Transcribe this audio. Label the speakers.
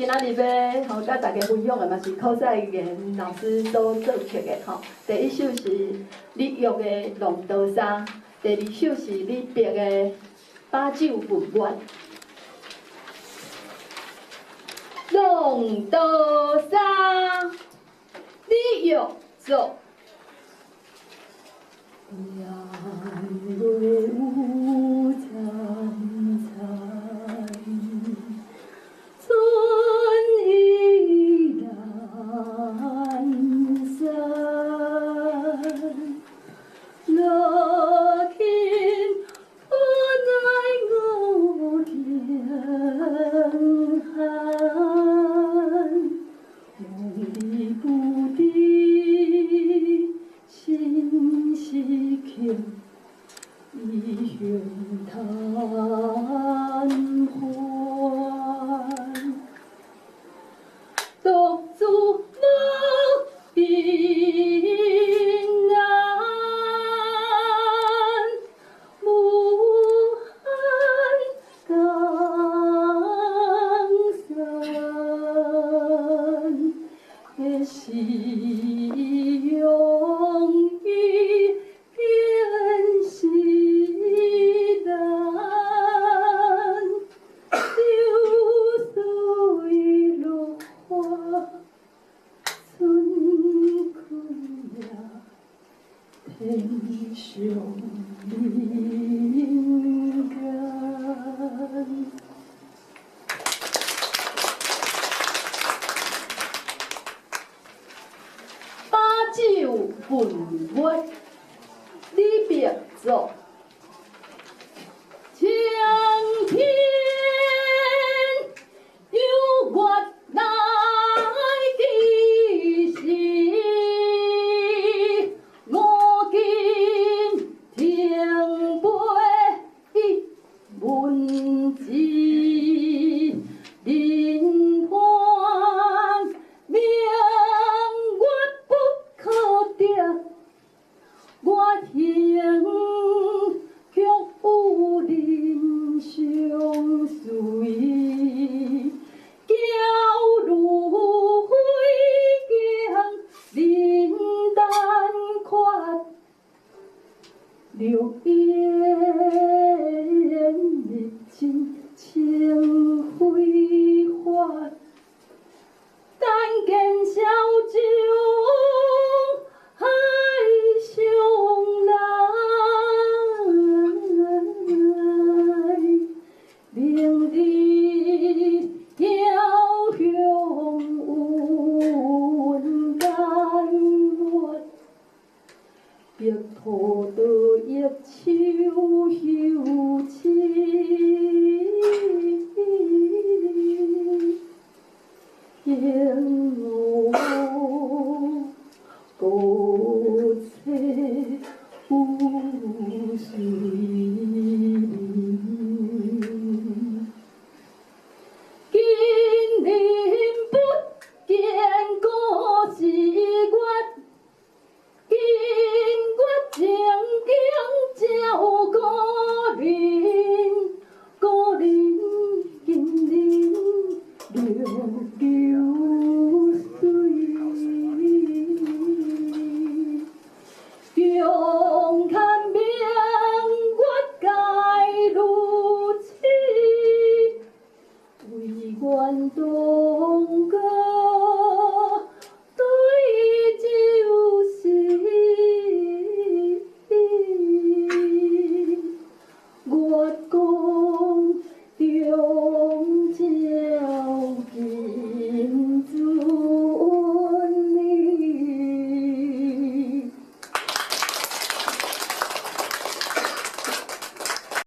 Speaker 1: 今仔日要甲大家分享的嘛是口塞言老师所做曲的吼。第一首是你玉的龙刀沙，第二首是你白的把酒混月。龙刀沙，你玉做。杨蕊雾苍苍，春意阑珊。落天不奈我严寒，梦里不敌心是强。一雄贪欢，独自无平安，无憾江山的是用意。变是难，流水落花，春开呀，天上人间。把酒混月。